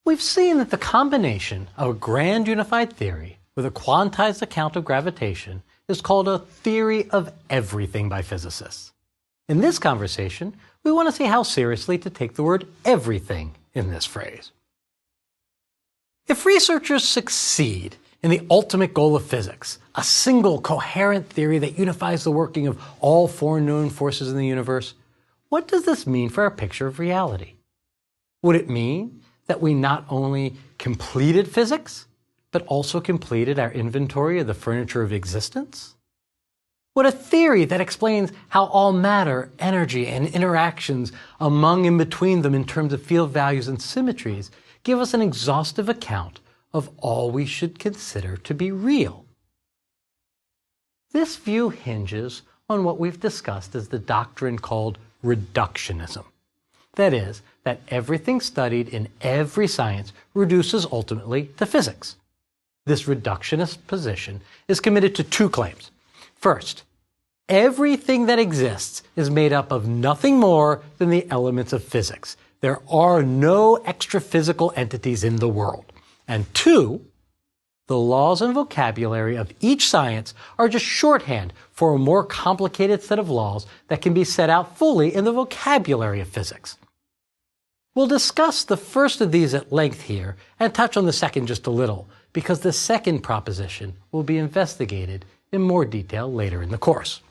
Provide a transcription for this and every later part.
We've seen that the combination of a grand unified theory with a quantized account of gravitation is called a theory of everything by physicists. In this conversation, we want to see how seriously to take the word everything in this phrase. If researchers succeed in the ultimate goal of physics, a single coherent theory that unifies the working of all four known forces in the universe, what does this mean for our picture of reality? Would it mean that we not only completed physics, but also completed our inventory of the furniture of existence? Would a theory that explains how all matter, energy, and interactions among and between them in terms of field values and symmetries give us an exhaustive account of all we should consider to be real? This view hinges on what we've discussed as the doctrine called reductionism. That is, that everything studied in every science reduces ultimately to physics. This reductionist position is committed to two claims. First, everything that exists is made up of nothing more than the elements of physics. There are no extra physical entities in the world. And two, the laws and vocabulary of each science are just shorthand for a more complicated set of laws that can be set out fully in the vocabulary of physics. We'll discuss the first of these at length here and touch on the second just a little, because the second proposition will be investigated in more detail later in the course.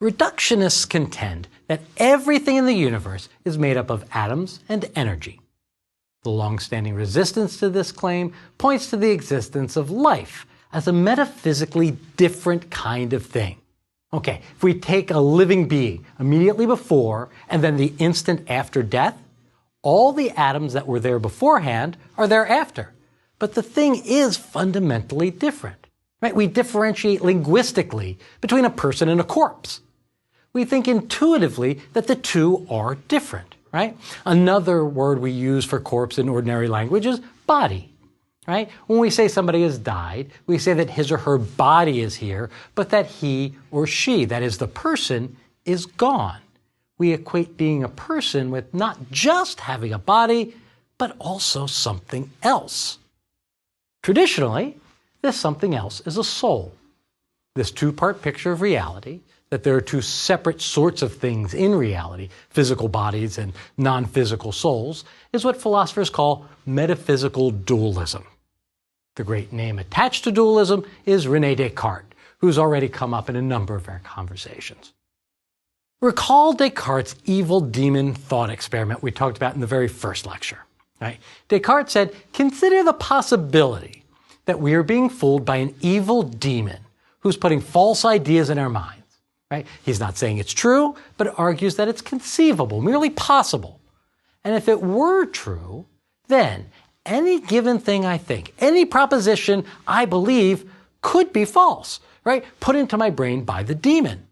Reductionists contend that everything in the universe is made up of atoms and energy. The long-standing resistance to this claim points to the existence of life as a metaphysically different kind of thing. Okay, if we take a living being immediately before and then the instant after death, all the atoms that were there beforehand are there after. But the thing is fundamentally different, right? We differentiate linguistically between a person and a corpse. We think intuitively that the two are different, right? Another word we use for corpse in ordinary language is body. Right? When we say somebody has died, we say that his or her body is here, but that he or she, that is the person, is gone. We equate being a person with not just having a body, but also something else. Traditionally, this something else is a soul. This two-part picture of reality, that there are two separate sorts of things in reality, physical bodies and non-physical souls, is what philosophers call metaphysical dualism. The great name attached to dualism is René Descartes, who's already come up in a number of our conversations. Recall Descartes' evil demon thought experiment we talked about in the very first lecture. Right? Descartes said, consider the possibility that we are being fooled by an evil demon who's putting false ideas in our minds. Right? He's not saying it's true, but argues that it's conceivable, merely possible. And if it were true, then any given thing I think, any proposition I believe could be false, right? Put into my brain by the demon.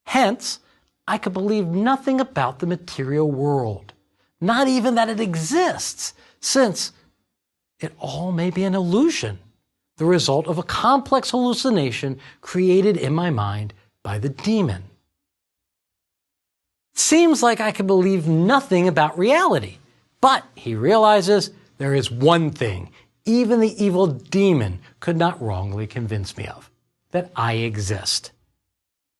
Hence, I could believe nothing about the material world, not even that it exists, since it all may be an illusion, the result of a complex hallucination created in my mind by the demon. It seems like I could believe nothing about reality, but he realizes there is one thing even the evil demon could not wrongly convince me of, that I exist.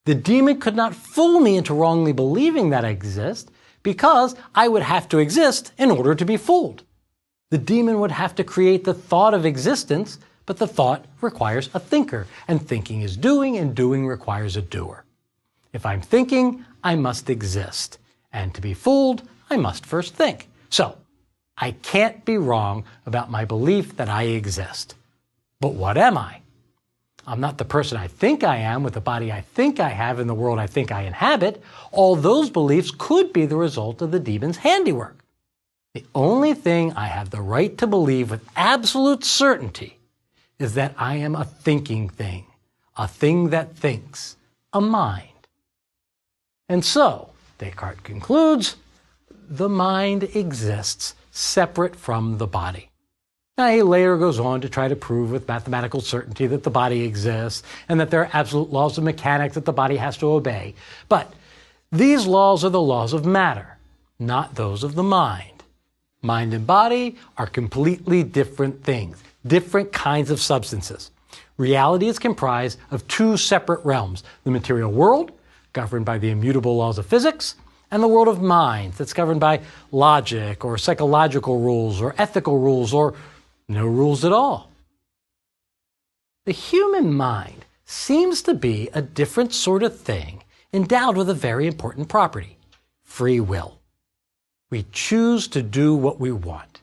The demon could not fool me into wrongly believing that I exist, because I would have to exist in order to be fooled. The demon would have to create the thought of existence, but the thought requires a thinker, and thinking is doing, and doing requires a doer. If I'm thinking, I must exist, and to be fooled, I must first think. So, I can't be wrong about my belief that I exist. But what am I? I'm not the person I think I am with the body I think I have in the world I think I inhabit. All those beliefs could be the result of the demon's handiwork. The only thing I have the right to believe with absolute certainty is that I am a thinking thing, a thing that thinks, a mind. And so, Descartes concludes, the mind exists separate from the body. Now, he later goes on to try to prove with mathematical certainty that the body exists and that there are absolute laws of mechanics that the body has to obey. But these laws are the laws of matter, not those of the mind. Mind and body are completely different things, different kinds of substances. Reality is comprised of two separate realms: the material world, governed by the immutable laws of physics, and the world of mind that's governed by logic or psychological rules or ethical rules or no rules at all. The human mind seems to be a different sort of thing endowed with a very important property: free will. We choose to do what we want.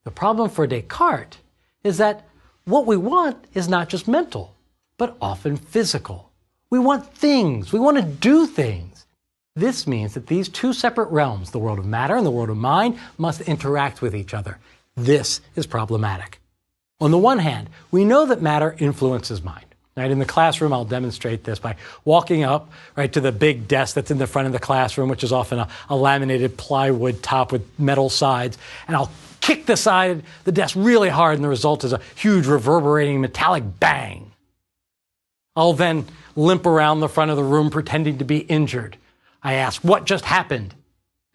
The problem for Descartes is that what we want is not just mental, but often physical. We want things. We want to do things. This means that these two separate realms, the world of matter and the world of mind, must interact with each other. This is problematic. On the one hand, we know that matter influences mind. Right? In the classroom, I'll demonstrate this by walking up to the big desk that's in the front of the classroom, which is often a laminated plywood top with metal sides, and I'll kick the side of the desk really hard, and the result is a huge reverberating metallic bang. I'll then limp around the front of the room pretending to be injured. I ask, what just happened?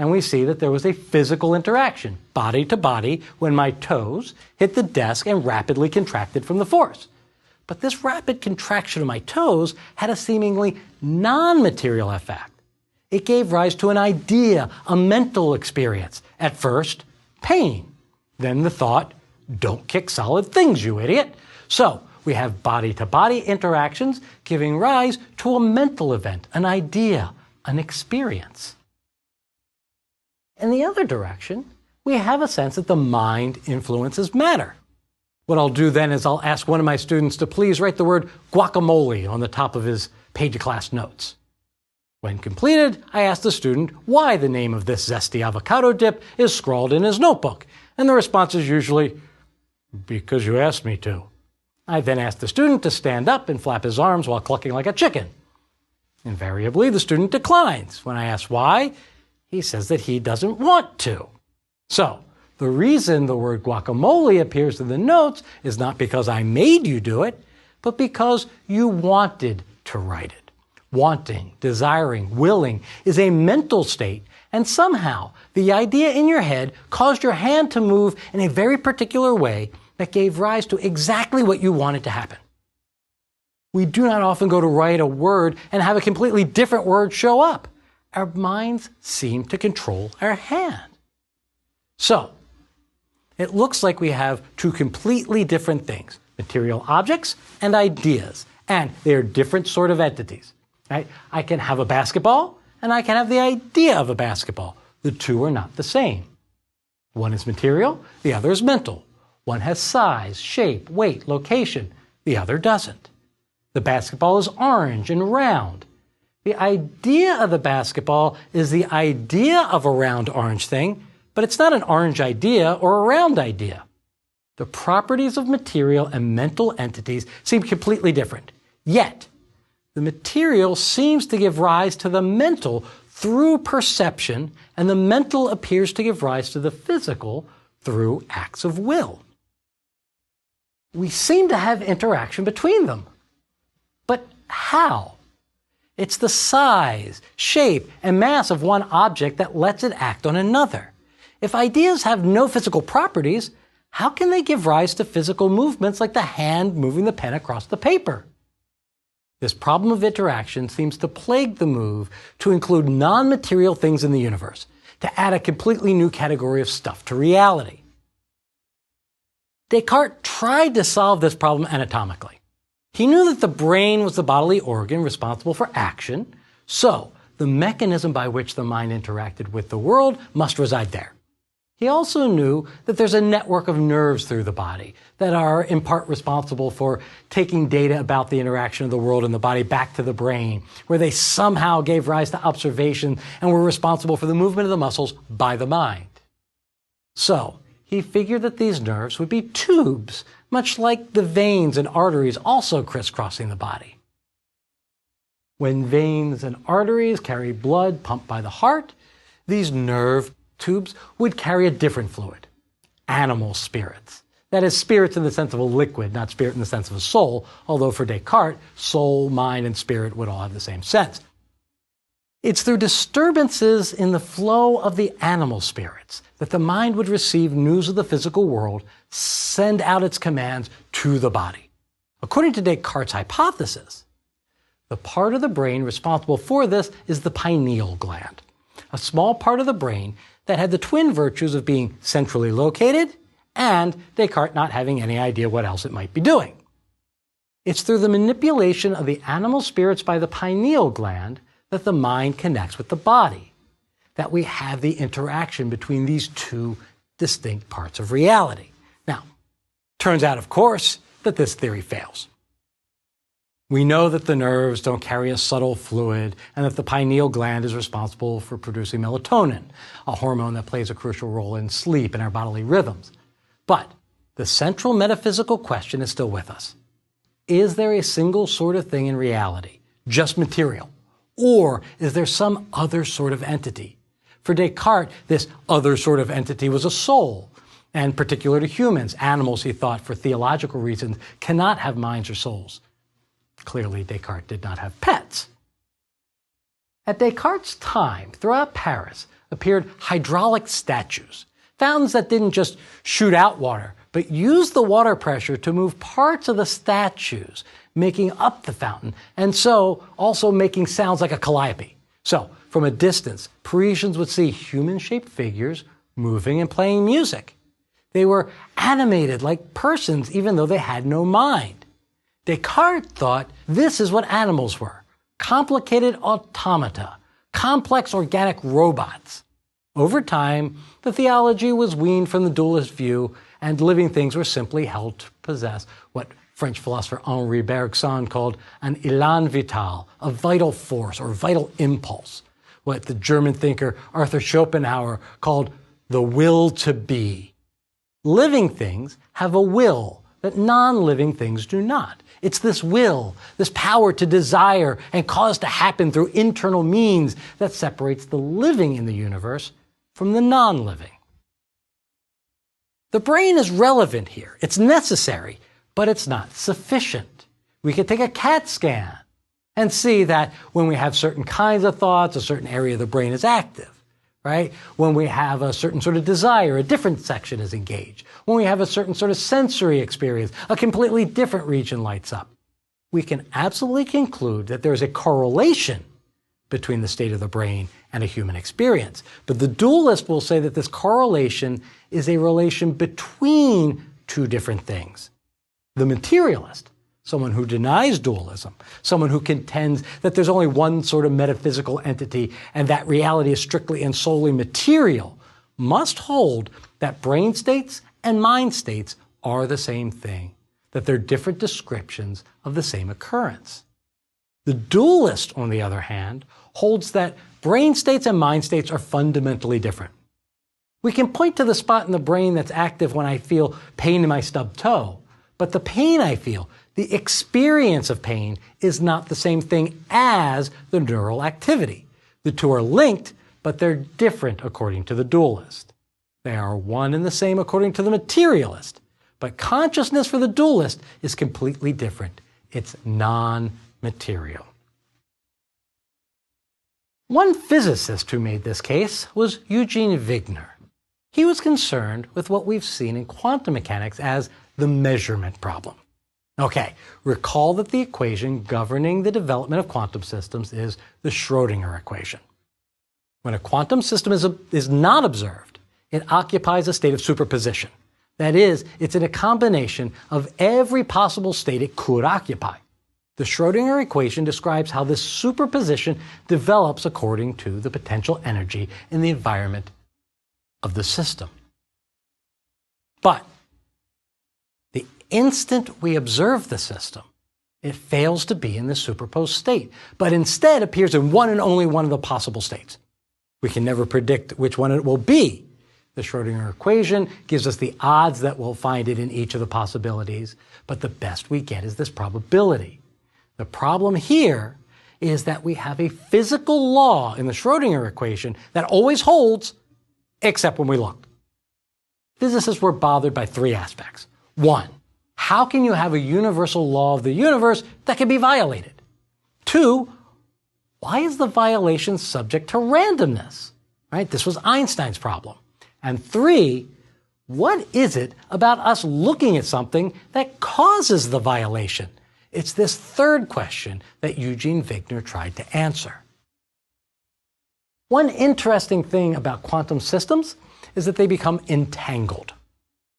And we see that there was a physical interaction, body to body, when my toes hit the desk and rapidly contracted from the force. But this rapid contraction of my toes had a seemingly non-material effect. It gave rise to an idea, a mental experience. At first, pain. Then the thought, don't kick solid things, you idiot. So we have body-to-body interactions giving rise to a mental event, an idea, an experience. In the other direction, we have a sense that the mind influences matter. What I'll do then is I'll ask one of my students to please write the word guacamole on the top of his page of class notes. When completed, I ask the student why the name of this zesty avocado dip is scrawled in his notebook, and the response is usually, because you asked me to. I then ask the student to stand up and flap his arms while clucking like a chicken. Invariably, the student declines. When I ask why, he says that he doesn't want to. So, the reason the word guacamole appears in the notes is not because I made you do it, but because you wanted to write it. Wanting, desiring, willing is a mental state, and somehow the idea in your head caused your hand to move in a very particular way that gave rise to exactly what you wanted to happen. We do not often go to write a word and have a completely different word show up. Our minds seem to control our hand. So, it looks like we have two completely different things, material objects and ideas, and they are different sort of entities. Right? I can have a basketball, and I can have the idea of a basketball. The two are not the same. One is material, the other is mental. One has size, shape, weight, location. The other doesn't. The basketball is orange and round. The idea of the basketball is the idea of a round orange thing, but it's not an orange idea or a round idea. The properties of material and mental entities seem completely different. Yet, the material seems to give rise to the mental through perception, and the mental appears to give rise to the physical through acts of will. We seem to have interaction between them. But how? It's the size, shape, and mass of one object that lets it act on another. If ideas have no physical properties, how can they give rise to physical movements like the hand moving the pen across the paper? This problem of interaction seems to plague the move to include non-material things in the universe, to add a completely new category of stuff to reality. Descartes tried to solve this problem anatomically. He knew that the brain was the bodily organ responsible for action, so the mechanism by which the mind interacted with the world must reside there. He also knew that there's a network of nerves through the body that are in part responsible for taking data about the interaction of the world and the body back to the brain, where they somehow gave rise to observation and were responsible for the movement of the muscles by the mind. So, he figured that these nerves would be tubes, much like the veins and arteries also crisscrossing the body. When veins and arteries carry blood pumped by the heart, these nerve tubes would carry a different fluid, animal spirits. That is, spirits in the sense of a liquid, not spirit in the sense of a soul, although for Descartes, soul, mind, and spirit would all have the same sense. It's through disturbances in the flow of the animal spirits that the mind would receive news of the physical world, send out its commands to the body. According to Descartes' hypothesis, the part of the brain responsible for this is the pineal gland, a small part of the brain that had the twin virtues of being centrally located and Descartes not having any idea what else it might be doing. It's through the manipulation of the animal spirits by the pineal gland that the mind connects with the body, that we have the interaction between these two distinct parts of reality. Now, turns out, of course, that this theory fails. We know that the nerves don't carry a subtle fluid and that the pineal gland is responsible for producing melatonin, a hormone that plays a crucial role in sleep and our bodily rhythms. But the central metaphysical question is still with us. Is there a single sort of thing in reality, just material? Or is there some other sort of entity? For Descartes, this other sort of entity was a soul, and particular to humans, animals, he thought, for theological reasons, cannot have minds or souls. Clearly, Descartes did not have pets. At Descartes' time, throughout Paris, appeared hydraulic statues, fountains that didn't just shoot out water, but used the water pressure to move parts of the statues, making up the fountain, and so also making sounds like a calliope. So, from a distance, Parisians would see human-shaped figures moving and playing music. They were animated like persons, even though they had no mind. Descartes thought this is what animals were: complicated automata, complex organic robots. Over time, the theology was weaned from the dualist view, and living things were simply held to possess what French philosopher Henri Bergson called an élan vital, a vital force or vital impulse, what the German thinker Arthur Schopenhauer called the will to be. Living things have a will that non-living things do not. It's this will, this power to desire and cause to happen through internal means that separates the living in the universe from the non-living. The brain is relevant here. It's necessary, but it's not sufficient. We could take a CAT scan and see that when we have certain kinds of thoughts, a certain area of the brain is active, right? When we have a certain sort of desire, a different section is engaged. When we have a certain sort of sensory experience, a completely different region lights up. We can absolutely conclude that there is a correlation between the state of the brain and a human experience. But the dualist will say that this correlation is a relation between two different things. The materialist, someone who denies dualism, someone who contends that there's only one sort of metaphysical entity and that reality is strictly and solely material, must hold that brain states and mind states are the same thing, that they're different descriptions of the same occurrence. The dualist, on the other hand, holds that brain states and mind states are fundamentally different. We can point to the spot in the brain that's active when I feel pain in my stubbed toe, but the pain I feel, the experience of pain, is not the same thing as the neural activity. The two are linked, but they're different according to the dualist. They are one and the same according to the materialist, but consciousness for the dualist is completely different. It's non-material. One physicist who made this case was Eugene Wigner. He was concerned with what we've seen in quantum mechanics as the measurement problem. Okay, recall that the equation governing the development of quantum systems is the Schrödinger equation. When a quantum system is not observed, it occupies a state of superposition. That is, it's in a combination of every possible state it could occupy. The Schrödinger equation describes how this superposition develops according to the potential energy in the environment of the system. But the instant we observe the system, it fails to be in the superposed state, but instead appears in one and only one of the possible states. We can never predict which one it will be. The Schrödinger equation gives us the odds that we'll find it in each of the possibilities, but the best we get is this probability. The problem here is that we have a physical law in the Schrödinger equation that always holds, except when we look. Physicists were bothered by three aspects. One, how can you have a universal law of the universe that can be violated? Two, why is the violation subject to randomness? Right? This was Einstein's problem. And 3, what is it about us looking at something that causes the violation? It's this third question that Eugene Wigner tried to answer. One interesting thing about quantum systems is that they become entangled.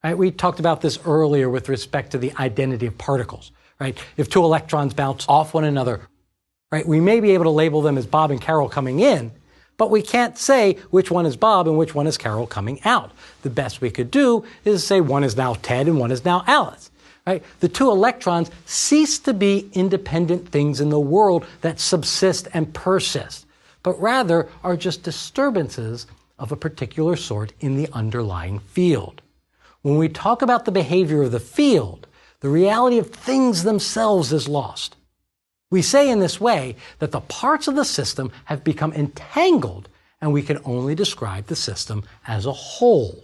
Right? We talked about this earlier with respect to the identity of particles. Right? If 2 electrons bounce off one another, right, we may be able to label them as Bob and Carol coming in, but we can't say which one is Bob and which one is Carol coming out. The best we could do is say one is now Ted and one is now Alice. Right? The 2 electrons cease to be independent things in the world that subsist and persist, but rather are just disturbances of a particular sort in the underlying field. When we talk about the behavior of the field, the reality of things themselves is lost. We say in this way that the parts of the system have become entangled and we can only describe the system as a whole.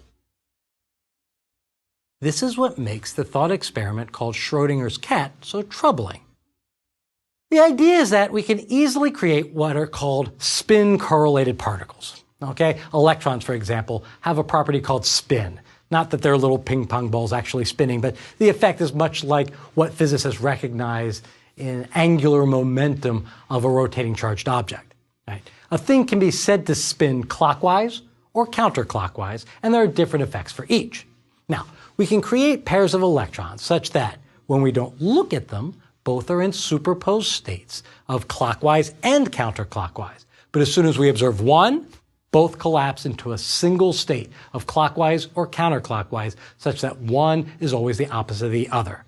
This is what makes the thought experiment called Schrödinger's cat so troubling. The idea is that we can easily create what are called spin-correlated particles. Okay? Electrons, for example, have a property called spin. Not that they're little ping pong balls actually spinning, but the effect is much like what physicists recognize in angular momentum of a rotating charged object. Right? A thing can be said to spin clockwise or counterclockwise, and there are different effects for each. Now, we can create pairs of electrons such that when we don't look at them, both are in superposed states of clockwise and counterclockwise. But as soon as we observe one, both collapse into a single state of clockwise or counterclockwise, such that one is always the opposite of the other.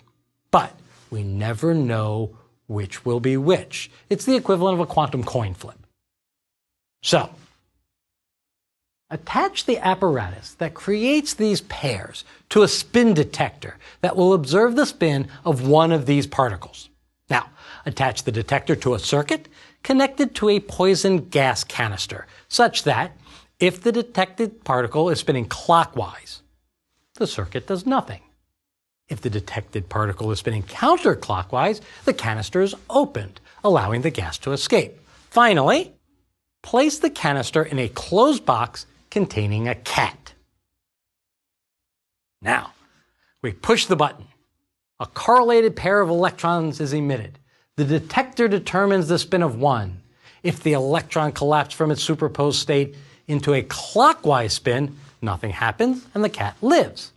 But we never know which will be which. It's the equivalent of a quantum coin flip. So, attach the apparatus that creates these pairs to a spin detector that will observe the spin of one of these particles. Now, attach the detector to a circuit connected to a poison gas canister, such that if the detected particle is spinning clockwise, the circuit does nothing. If the detected particle is spinning counterclockwise, the canister is opened, allowing the gas to escape. Finally, place the canister in a closed box containing a cat. Now, we push the button. A correlated pair of electrons is emitted. The detector determines the spin of one. If the electron collapsed from its superposed state into a clockwise spin, nothing happens and the cat lives.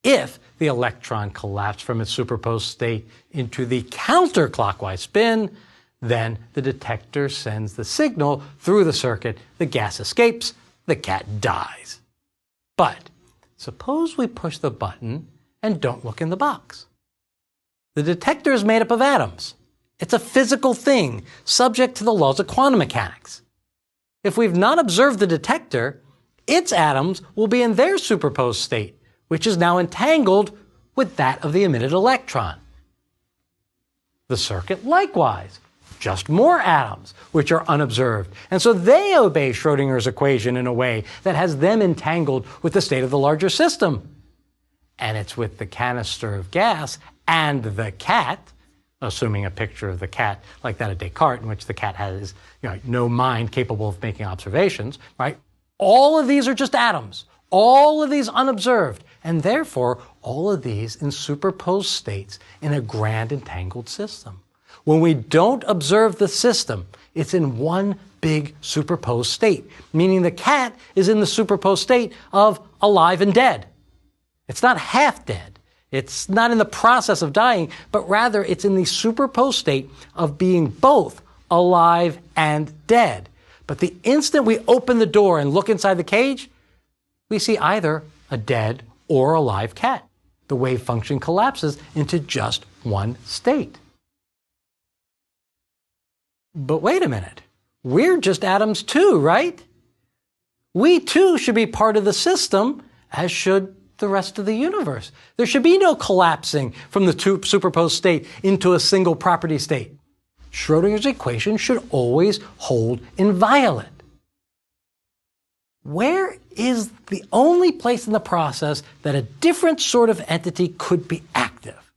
If the electron collapsed from its superposed state into the counterclockwise spin, then the detector sends the signal through the circuit, the gas escapes, the cat dies. But suppose we push the button and don't look in the box. The detector is made up of atoms. It's a physical thing, subject to the laws of quantum mechanics. If we've not observed the detector, its atoms will be in their superposed state, which is now entangled with that of the emitted electron. The circuit likewise, just more atoms, which are unobserved. And so they obey Schrödinger's equation in a way that has them entangled with the state of the larger system. And it's with the canister of gas and the cat, assuming a picture of the cat like that of Descartes, in which the cat has no mind capable of making observations, right? All of these are just atoms. All of these unobserved, and therefore all of these in superposed states in a grand entangled system. When we don't observe the system, it's in one big superposed state, meaning the cat is in the superposed state of alive and dead. It's not half dead. It's not in the process of dying, but rather it's in the superposed state of being both alive and dead. But the instant we open the door and look inside the cage, we see either a dead or alive cat. The wave function collapses into just one state. But wait a minute. We're just atoms too, right? We too should be part of the system, as should the rest of the universe. There should be no collapsing from the superposed state into a single property state. Schrödinger's equation should always hold inviolate. Where is the only place in the process that a different sort of entity could be active?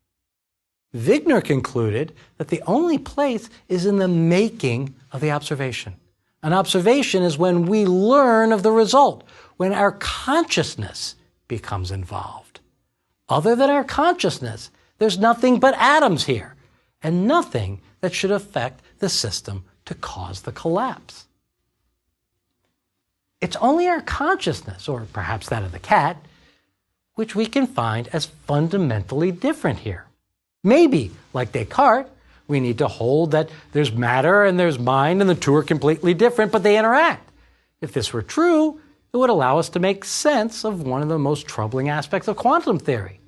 Wigner concluded that the only place is in the making of the observation. An observation is when we learn of the result, when our consciousness becomes involved. Other than our consciousness, there's nothing but atoms here, and nothing that should affect the system to cause the collapse. It's only our consciousness, or perhaps that of the cat, which we can find as fundamentally different here. Maybe, like Descartes, we need to hold that there's matter and there's mind and the two are completely different, but they interact. If this were true, it would allow us to make sense of one of the most troubling aspects of quantum theory.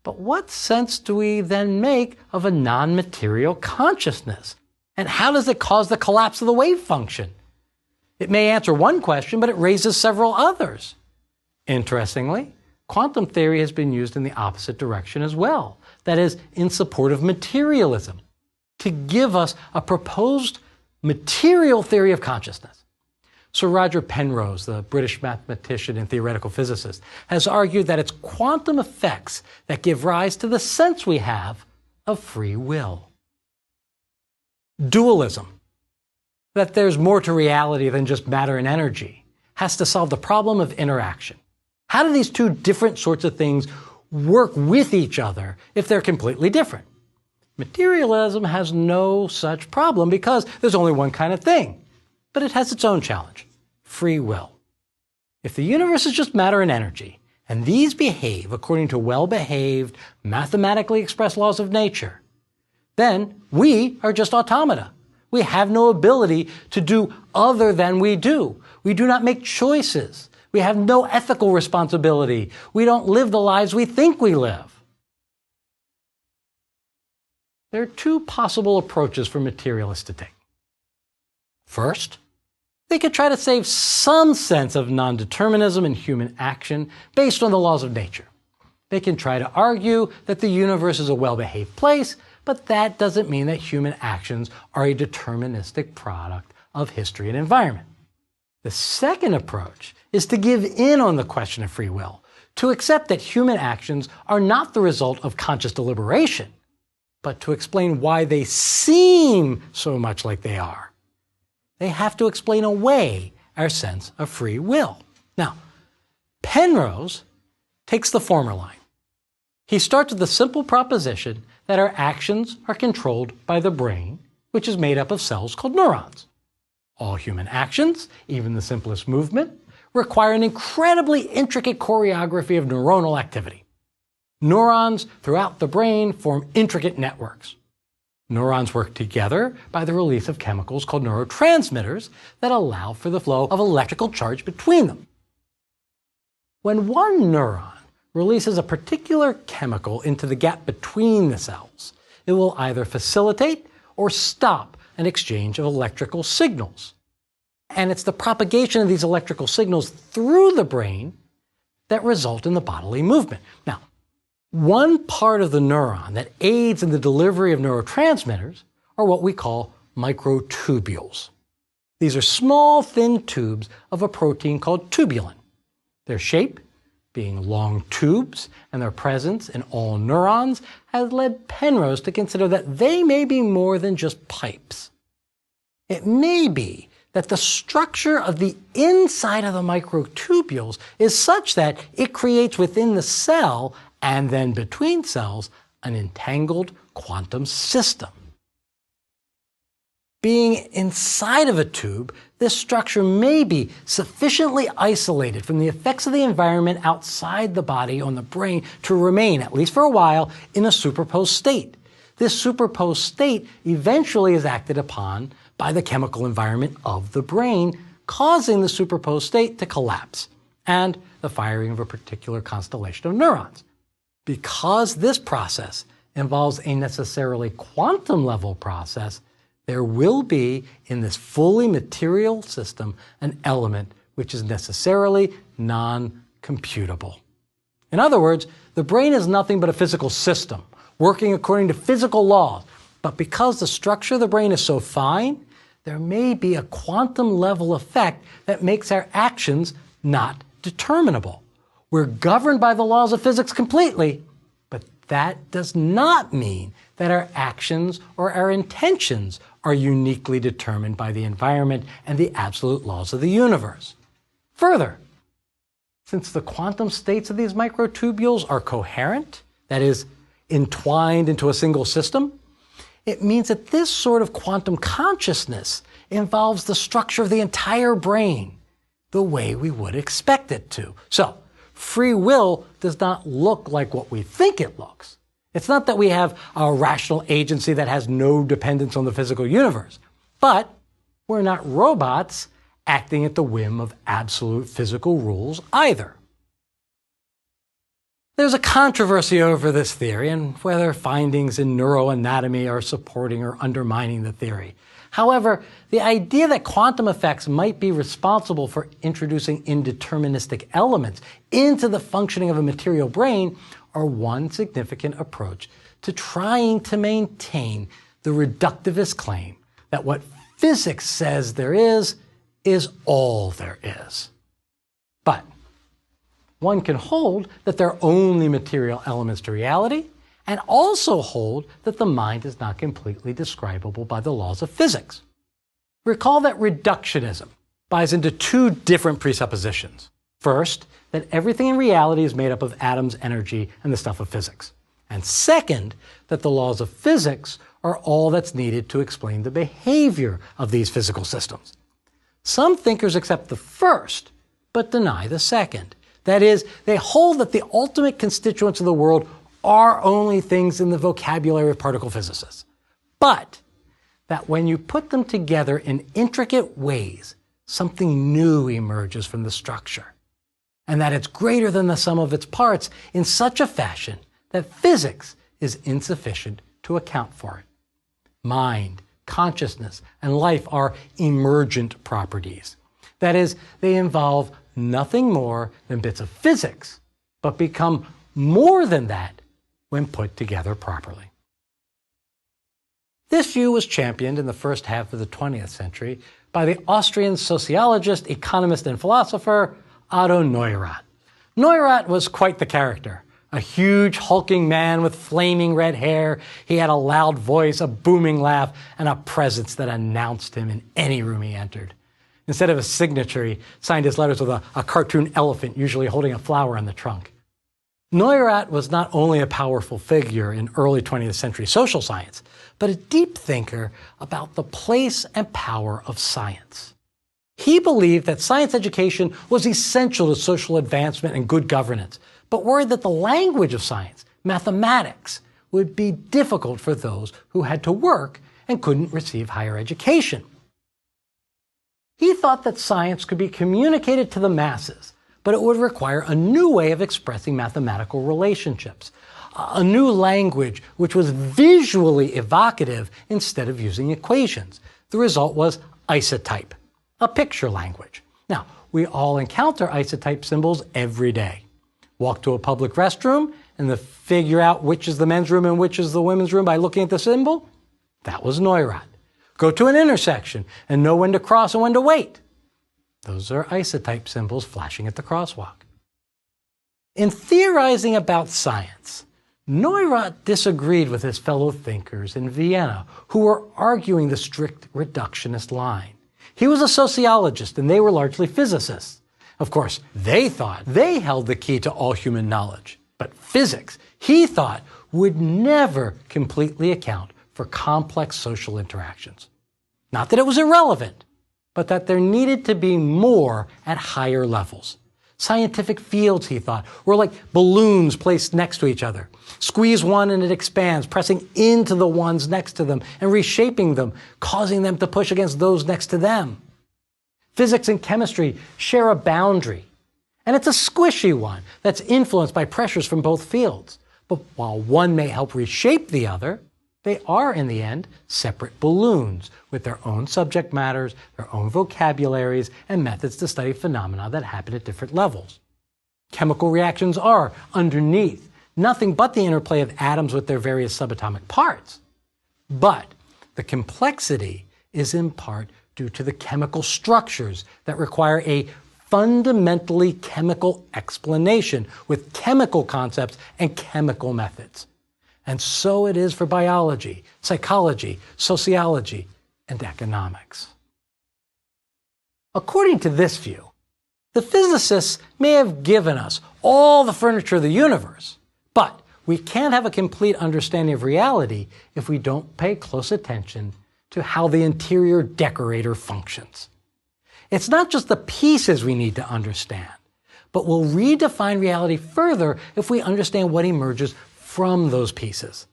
But what sense do we then make of a non-material consciousness? And how does it cause the collapse of the wave function? It may answer one question, but it raises several others. Interestingly, quantum theory has been used in the opposite direction as well. That is, in support of materialism, to give us a proposed material theory of consciousness. Sir Roger Penrose, the British mathematician and theoretical physicist, has argued that it's quantum effects that give rise to the sense we have of free will. Dualism, that there's more to reality than just matter and energy, has to solve the problem of interaction. How do these two different sorts of things work with each other if they're completely different? Materialism has no such problem because there's only one kind of thing, but it has its own challenge: free will. If the universe is just matter and energy, and these behave according to well-behaved, mathematically expressed laws of nature, then we are just automata. We have no ability to do other than we do. We do not make choices. We have no ethical responsibility. We don't live the lives we think we live. There are two possible approaches for materialists to take. First, they could try to save some sense of non-determinism in human action based on the laws of nature. They can try to argue that the universe is a well-behaved place, but that doesn't mean that human actions are a deterministic product of history and environment. The second approach is to give in on the question of free will, to accept that human actions are not the result of conscious deliberation, but to explain why they seem so much like they are. They have to explain away our sense of free will. Now, Penrose takes the former line. He starts with the simple proposition that our actions are controlled by the brain, which is made up of cells called neurons. All human actions, even the simplest movement, require an incredibly intricate choreography of neuronal activity. Neurons throughout the brain form intricate networks. Neurons work together by the release of chemicals called neurotransmitters that allow for the flow of electrical charge between them. When one neuron releases a particular chemical into the gap between the cells, it will either facilitate or stop an exchange of electrical signals. And it's the propagation of these electrical signals through the brain that result in the bodily movement. Now, one part of the neuron that aids in the delivery of neurotransmitters are what we call microtubules. These are small, thin tubes of a protein called tubulin. Their shape, being long tubes, and their presence in all neurons has led Penrose to consider that they may be more than just pipes. It may be that the structure of the inside of the microtubules is such that it creates within the cell and then between cells an entangled quantum system. Being inside of a tube, this structure may be sufficiently isolated from the effects of the environment outside the body on the brain to remain, at least for a while, in a superposed state. This superposed state eventually is acted upon by the chemical environment of the brain, causing the superposed state to collapse and the firing of a particular constellation of neurons. Because this process involves a necessarily quantum level process, there will be in this fully material system an element which is necessarily non-computable. In other words, the brain is nothing but a physical system, working according to physical laws. But because the structure of the brain is so fine, there may be a quantum level effect that makes our actions not determinable. We're governed by the laws of physics completely, but that does not mean that our actions or our intentions are uniquely determined by the environment and the absolute laws of the universe. Further, since the quantum states of these microtubules are coherent, that is, entwined into a single system, it means that this sort of quantum consciousness involves the structure of the entire brain, the way we would expect it to. So, free will does not look like what we think it looks. It's not that we have a rational agency that has no dependence on the physical universe, but we're not robots acting at the whim of absolute physical rules either. There's a controversy over this theory and whether findings in neuroanatomy are supporting or undermining the theory. However, the idea that quantum effects might be responsible for introducing indeterministic elements into the functioning of a material brain are one significant approach to trying to maintain the reductivist claim that what physics says there is all there is. But one can hold that there are only material elements to reality, and also hold that the mind is not completely describable by the laws of physics. Recall that reductionism buys into two different presuppositions. First, that everything in reality is made up of atoms, energy, and the stuff of physics. And second, that the laws of physics are all that's needed to explain the behavior of these physical systems. Some thinkers accept the first, but deny the second. That is, they hold that the ultimate constituents of the world are only things in the vocabulary of particle physicists. But that when you put them together in intricate ways, something new emerges from the structure, and that it's greater than the sum of its parts in such a fashion that physics is insufficient to account for it. Mind, consciousness, and life are emergent properties. That is, they involve nothing more than bits of physics, but become more than that when put together properly. This view was championed in the first half of the 20th century by the Austrian sociologist, economist, and philosopher Otto Neurath. Neurath was quite the character. A huge, hulking man with flaming red hair. He had a loud voice, a booming laugh, and a presence that announced him in any room he entered. Instead of a signature, he signed his letters with a cartoon elephant, usually holding a flower on the trunk. Neurath was not only a powerful figure in early 20th century social science, but a deep thinker about the place and power of science. He believed that science education was essential to social advancement and good governance, but worried that the language of science, mathematics, would be difficult for those who had to work and couldn't receive higher education. He thought that science could be communicated to the masses, but it would require a new way of expressing mathematical relationships, a new language which was visually evocative instead of using equations. The result was isotype, a picture language. Now, we all encounter isotype symbols every day. Walk to a public restroom and figure out which is the men's room and which is the women's room by looking at the symbol? That was Neurath. Go to an intersection and know when to cross and when to wait. Those are isotype symbols flashing at the crosswalk. In theorizing about science, Neurath disagreed with his fellow thinkers in Vienna who were arguing the strict reductionist line. He was a sociologist and they were largely physicists. Of course, they thought they held the key to all human knowledge. But physics, he thought, would never completely account for complex social interactions. Not that it was irrelevant, but that there needed to be more at higher levels. Scientific fields, he thought, were like balloons placed next to each other. Squeeze one and it expands, pressing into the ones next to them and reshaping them, causing them to push against those next to them. Physics and chemistry share a boundary, and it's a squishy one that's influenced by pressures from both fields. But while one may help reshape the other, they are, in the end, separate balloons with their own subject matters, their own vocabularies, and methods to study phenomena that happen at different levels. Chemical reactions are, underneath, nothing but the interplay of atoms with their various subatomic parts. But the complexity is in part due to the chemical structures that require a fundamentally chemical explanation with chemical concepts and chemical methods. And so it is for biology, psychology, sociology, and economics. According to this view, the physicists may have given us all the furniture of the universe, but we can't have a complete understanding of reality if we don't pay close attention to how the interior decorator functions. It's not just the pieces we need to understand, but we'll redefine reality further if we understand what emerges from those pieces.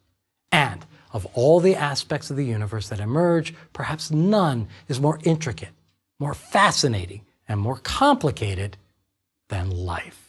And of all the aspects of the universe that emerge, perhaps none is more intricate, more fascinating, and more complicated than life.